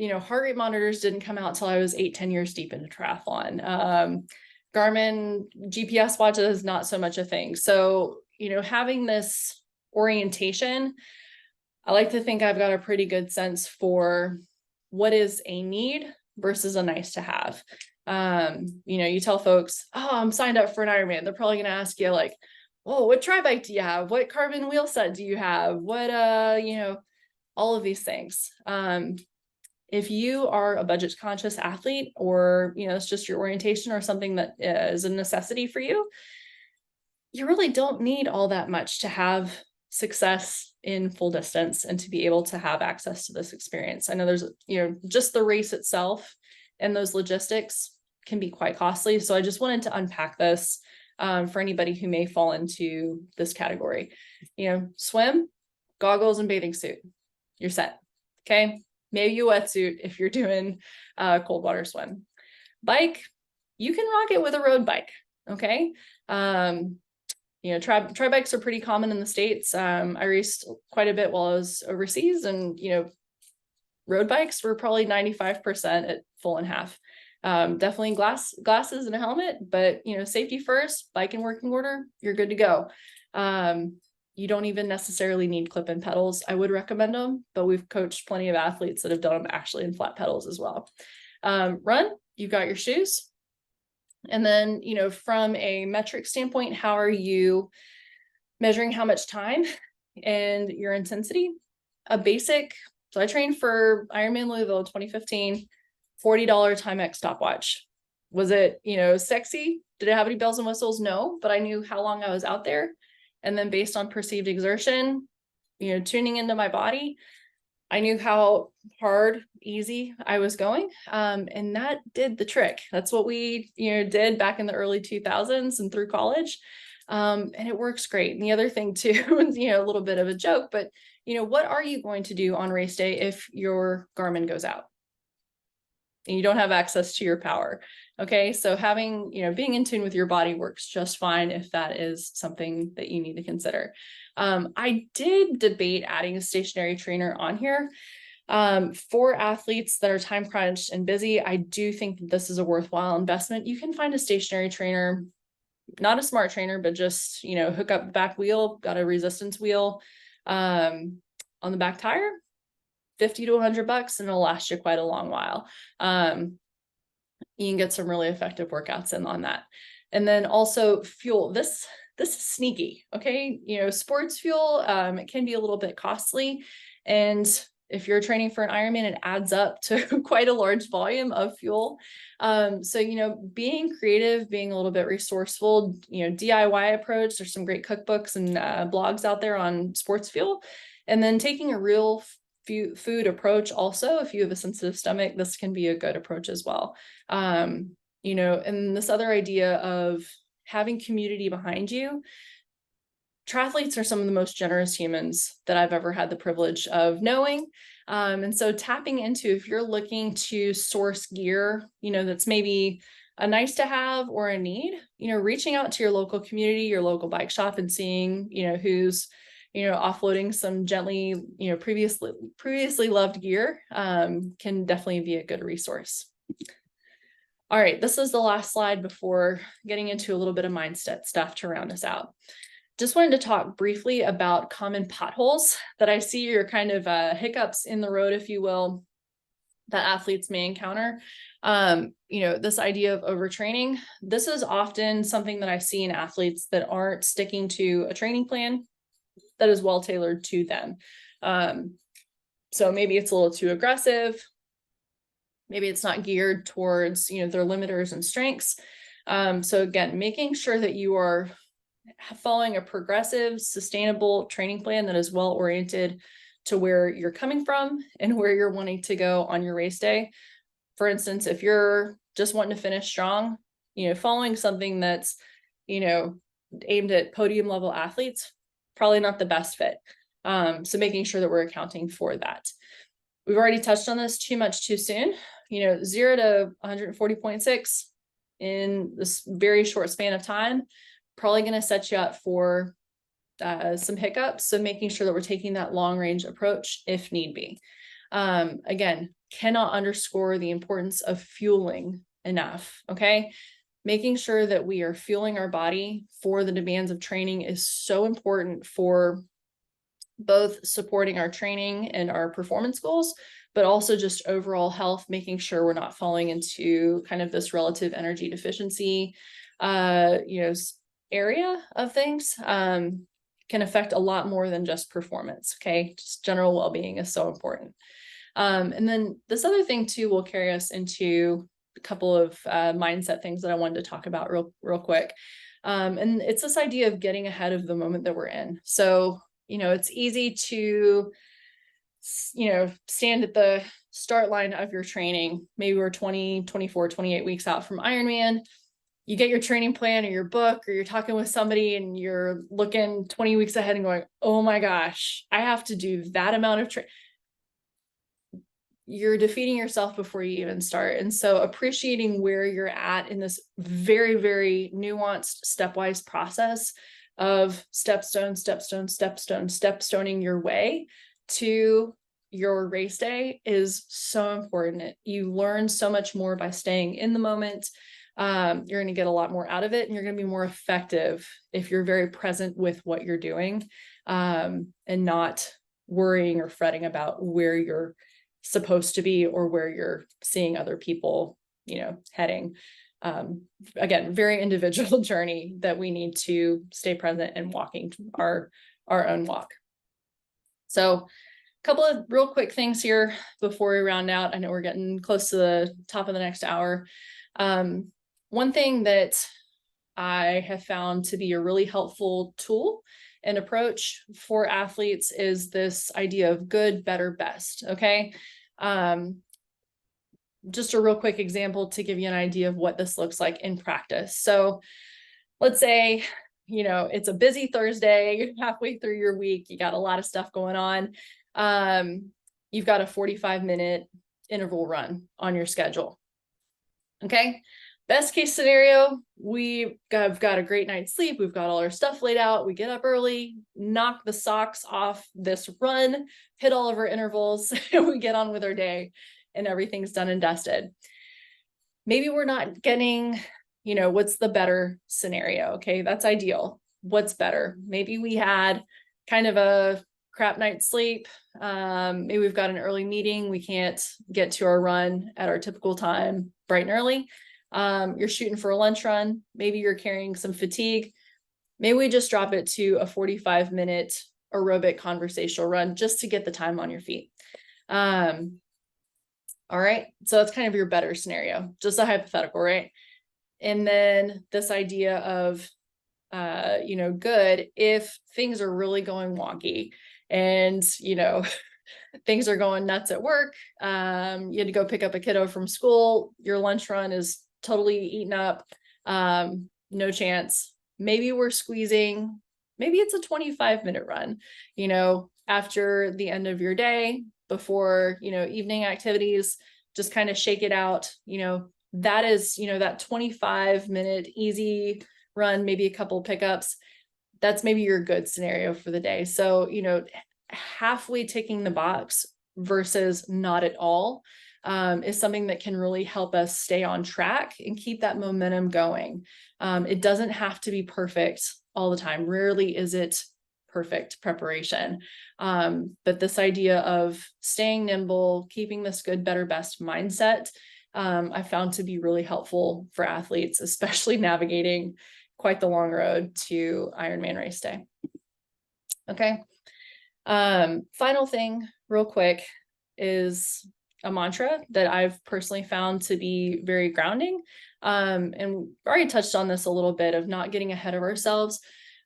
heart rate monitors didn't come out till I was 8-10 years deep into triathlon. Garmin GPS watches, not so much a thing. So, having this orientation, I like to think I've got a pretty good sense for what is a need versus a nice to have. You tell folks, oh, I'm signed up for an Ironman. They're probably going to ask you like, oh, what tri bike do you have? What carbon wheel set do you have? What, all of these things. If you are a budget conscious athlete or, it's just your orientation or something that is a necessity for you, you really don't need all that much to have success in full distance and to be able to have access to this experience. I know there's, just the race itself and those logistics can be quite costly. So I just wanted to unpack this for anybody who may fall into this category. Swim, goggles, and bathing suit. You're set. Okay. Maybe a wetsuit if you're doing cold water swim. Bike, you can rock it with a road bike. Okay. tri bikes are pretty common in the States. I raced quite a bit while I was overseas, and, road bikes were probably 95% at full and half. Definitely glasses and a helmet, but, safety first, bike in working order, you're good to go. You don't even necessarily need clip-in pedals. I would recommend them, but we've coached plenty of athletes that have done them actually in flat pedals as well. Run, you've got your shoes. And then, from a metric standpoint, how are you measuring how much time and your intensity? A basic, so I trained for Ironman Louisville 2015, $40 Timex stopwatch. Was it, sexy? Did it have any bells and whistles? No, but I knew how long I was out there. And then based on perceived exertion, tuning into my body, I knew how hard, easy I was going. And that did the trick. That's what we, did back in the early 2000s and through college. And it works great. And the other thing too, a little bit of a joke, but what are you going to do on race day if your Garmin goes out and you don't have access to your power? Okay. So having, being in tune with your body works just fine if that is something that you need to consider. I did debate adding a stationary trainer on here. For athletes that are time crunched and busy, I do think that this is a worthwhile investment. You can find a stationary trainer, not a smart trainer, but just, hook up the back wheel, got a resistance wheel, on the back tire, $50 to $100, and it'll last you quite a long while. You can get some really effective workouts in on that. And then also fuel. This is sneaky. Okay. Sports fuel, it can be a little bit costly. And if you're training for an Ironman, it adds up to quite a large volume of fuel. So, being creative, being a little bit resourceful, DIY approach, there's some great cookbooks and blogs out there on sports fuel. And then taking a real food approach also, if you have a sensitive stomach, this can be a good approach as well. And this other idea of having community behind you. Triathletes are some of the most generous humans that I've ever had the privilege of knowing. And so tapping into, if you're looking to source gear, that's maybe a nice to have or a need, reaching out to your local community, your local bike shop, and seeing, who's, offloading some gently, previously loved gear, can definitely be a good resource. All right, this is the last slide before getting into a little bit of mindset stuff to round us out. Just wanted to talk briefly about common potholes that I see are kind of hiccups in the road, if you will, that athletes may encounter. This idea of overtraining, this is often something that I see in athletes that aren't sticking to a training plan that is well tailored to them. So maybe it's a little too aggressive. Maybe it's not geared towards, their limiters and strengths. So again, making sure that you are following a progressive, sustainable training plan that is well oriented to where you're coming from and where you're wanting to go on your race day. For instance, if you're just wanting to finish strong, following something that's, aimed at podium level athletes, probably not the best fit. So making sure that we're accounting for that. We've already touched on this, too much too soon. 0 to 140.6 in this very short span of time, probably going to set you up for some hiccups. So making sure that we're taking that long range approach if need be. Again, cannot underscore the importance of fueling enough. Okay. Making sure that we are fueling our body for the demands of training is so important for both supporting our training and our performance goals, but also just overall health, making sure we're not falling into kind of this relative energy deficiency, area of things, can affect a lot more than just performance. Okay. Just general well-being is so important. And then this other thing too will carry us into a couple of mindset things that I wanted to talk about real quick. And it's this idea of getting ahead of the moment that we're in. So, it's easy to, stand at the start line of your training. Maybe we're 20, 24, 28 weeks out from Ironman. You get your training plan or your book, or you're talking with somebody and you're looking 20 weeks ahead and going, oh my gosh, I have to do that amount of training. You're defeating yourself before you even start. And so appreciating where you're at in this very, very nuanced stepwise process of stepstoning your way to your race day is so important. You learn so much more by staying in the moment. You're going to get a lot more out of it, and you're going to be more effective if you're very present with what you're doing, and not worrying or fretting about where you're supposed to be or where you're seeing other people, heading. Again, very individual journey that we need to stay present and walking our own walk. So a couple of real quick things here before we round out. I know we're getting close to the top of the next hour. One thing that I have found to be a really helpful tool and approach for athletes is this idea of good, better, best. Okay. Just a real quick example to give you an idea of what this looks like in practice. So let's say, it's a busy Thursday, halfway through your week, you got a lot of stuff going on. You've got a 45-minute interval run on your schedule. Okay. Best case scenario, we've got a great night's sleep. We've got all our stuff laid out. We get up early, knock the socks off this run, hit all of our intervals, and we get on with our day, and everything's done and dusted. Maybe we're not getting, what's the better scenario? Okay, that's ideal. What's better? Maybe we had kind of a crap night's sleep. Maybe we've got an early meeting. We can't get to our run at our typical time, bright and early. You're shooting for a lunch run. Maybe you're carrying some fatigue. Maybe we just drop it to a 45-minute aerobic conversational run just to get the time on your feet. All right. So that's kind of your better scenario, just a hypothetical, right? And then this idea of, good, if things are really going wonky and, things are going nuts at work. You had to go pick up a kiddo from school. Your lunch run is totally eaten up. No chance. Maybe we're squeezing, maybe it's a 25-minute run, after the end of your day, before, evening activities, just kind of shake it out. That is, that 25-minute easy run, maybe a couple pickups. That's maybe your good scenario for the day. So, halfway ticking the box versus not at all is something that can really help us stay on track and keep that momentum going. It doesn't have to be perfect all the time. Rarely is it perfect preparation. But this idea of staying nimble, keeping this good, better, best mindset, I found to be really helpful for athletes, especially navigating quite the long road to Ironman race day. Okay. Final thing real quick is a mantra that I've personally found to be very grounding. And we already touched on this a little bit of not getting ahead of ourselves.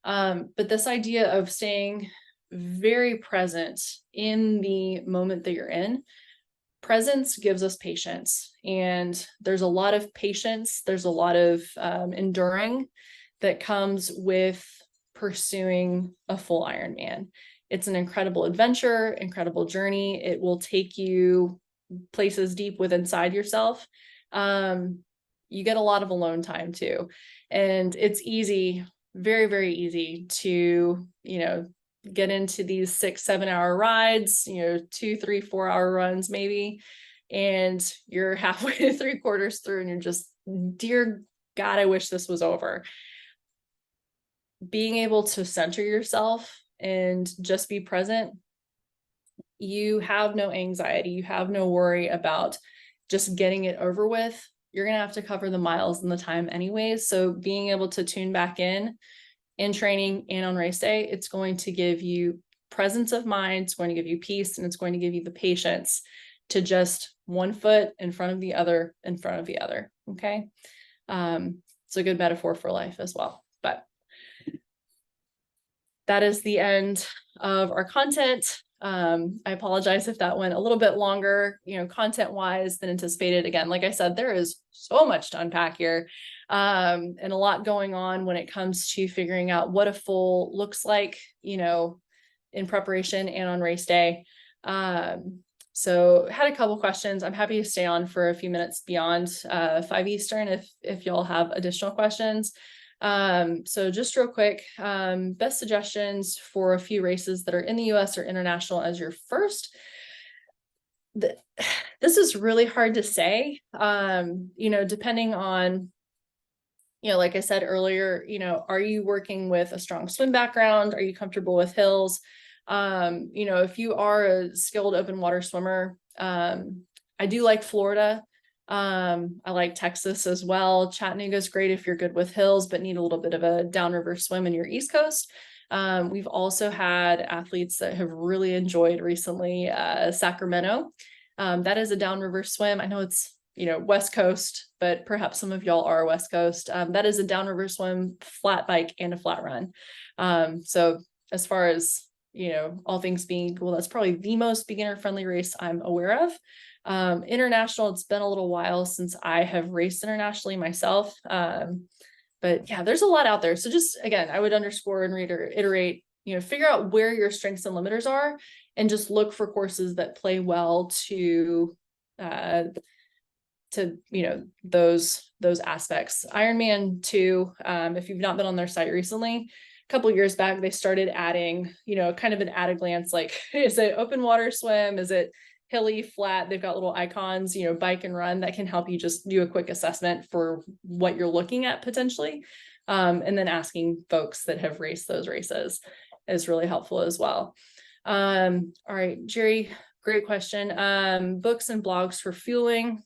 But this idea of staying very present in the moment that you're in. Presence gives us patience, and there's a lot of patience. There's a lot of enduring that comes with pursuing a full Ironman. It's an incredible adventure, incredible journey. It will take you places deep within inside yourself. You get a lot of alone time too. And it's easy, very, very easy to, get into these 6-7 hour rides, 2, 3, 4 hour runs maybe, and you're halfway to 3/4 through and you're just, dear God, I wish this was over. Being able to center yourself and just be present, you have no anxiety, you have no worry about just getting it over with. You're going to have to cover the miles and the time anyways. So being able to tune back in training and on race day, it's going to give you presence of mind, it's going to give you peace, and it's going to give you the patience to just one foot in front of the other, in front of the other. Okay. It's a good metaphor for life as well. But that is the end of our content. I apologize if that went a little bit longer, content wise than anticipated. Again, like I said, there is so much to unpack here, and a lot going on when it comes to figuring out what a full looks like, in preparation and on race day. So had a couple questions. I'm happy to stay on for a few minutes beyond 5 Eastern if y'all have additional questions. So just real quick, best suggestions for a few races that are in the US or international as your first. This is really hard to say, depending on, like I said earlier, are you working with a strong swim background? Are you comfortable with hills? If you are a skilled open water swimmer, I do like Florida. I like Texas as well. Chattanooga is great if you're good with hills, but need a little bit of a downriver swim in your East Coast. We've also had athletes that have really enjoyed recently Sacramento. That is a downriver swim. I know it's West Coast, but perhaps some of y'all are West Coast. That is a downriver swim, flat bike, and a flat run. So as far as, all things being equal, that's probably the most beginner-friendly race I'm aware of. International, it's been a little while since I have raced internationally myself. But yeah, there's a lot out there. So just, again, I would underscore and reiterate, figure out where your strengths and limiters are, and just look for courses that play well to those aspects. Ironman too, if you've not been on their site recently, a couple of years back, they started adding, kind of an at a glance, like, is it open water swim? Is it hilly, flat? They've got little icons, bike and run, that can help you just do a quick assessment for what you're looking at potentially. And then asking folks that have raced those races is really helpful as well. All right, Jerry, great question. Books and blogs for fueling.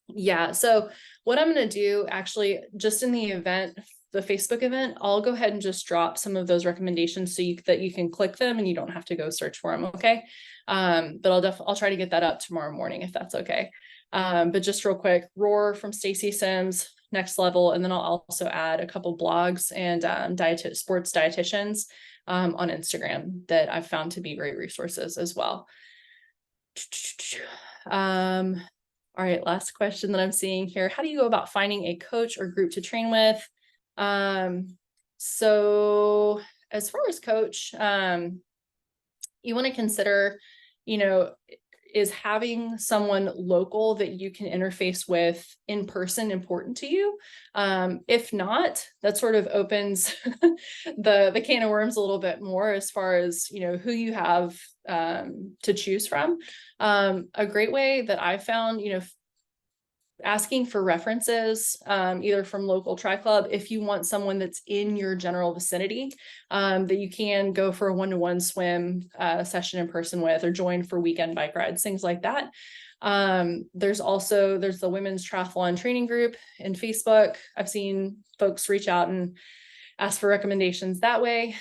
Yeah, so what I'm going to do, actually, just in the event, the Facebook event, I'll go ahead and just drop some of those recommendations so that you can click them and you don't have to go search for them. Okay. But I'll try to get that up tomorrow morning if that's okay. But just real quick, Roar from Stacy Sims, Next Level, and then I'll also add a couple blogs and sports dietitians on Instagram that I've found to be great resources as well. All right, last question that I'm seeing here. How do you go about finding a coach or group to train with? So as far as coach, you want to consider, is having someone local that you can interface with in person important to you? If not, that sort of opens the can of worms a little bit more as far as, who you have to choose from. A great way that I found, asking for references, either from local tri club, if you want someone that's in your general vicinity, that you can go for a one-to-one swim session in person with, or join for weekend bike rides, things like that. There's the women's triathlon training group in Facebook. I've seen folks reach out and ask for recommendations that way.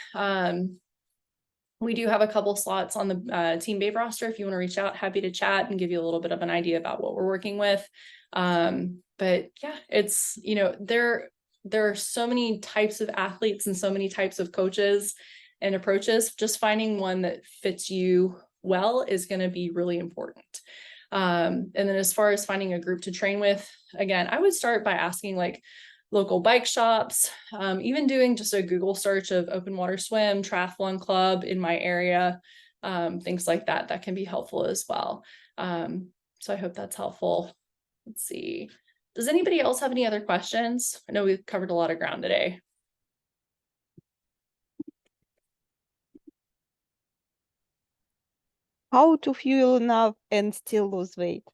We do have a couple slots on the Team Babe roster. If you want to reach out, happy to chat and give you a little bit of an idea about what we're working with. But yeah, it's, there are so many types of athletes and so many types of coaches and approaches. Just finding one that fits you well is going to be really important. And then as far as finding a group to train with, again, I would start by asking like local bike shops, even doing just a Google search of open water swim, triathlon club in my area, things like that, that can be helpful as well. So I hope that's helpful. Let's see. Does anybody else have any other questions? I know we've covered a lot of ground today. How to fuel enough and still lose weight?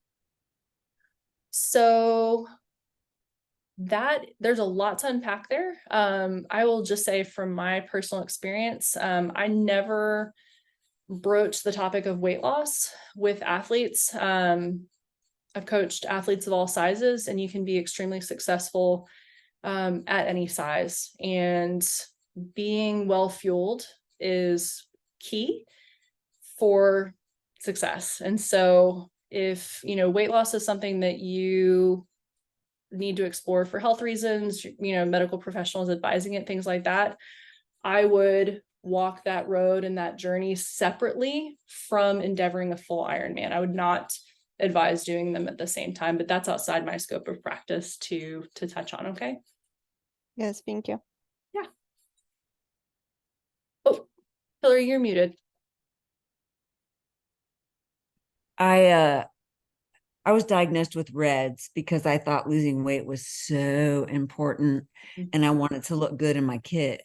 So there's a lot to unpack there. I will just say from my personal experience, I never broached the topic of weight loss with athletes. I've coached athletes of all sizes, and you can be extremely successful at any size. And being well fueled is key for success. And so if, weight loss is something that you need to explore for health reasons, medical professionals advising it, things like that, I would walk that road and that journey separately from endeavoring a full Ironman. I would not advise doing them at the same time, but that's outside my scope of practice to touch on. Okay. Yes, thank you. Yeah. Oh, Hillary, you're muted. I I was diagnosed with REDS because I thought losing weight was so important and I wanted to look good in my kit.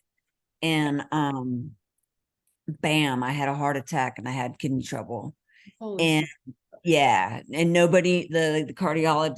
And bam, I had a heart attack and I had kidney trouble. Holy And yeah, and nobody, the cardiologist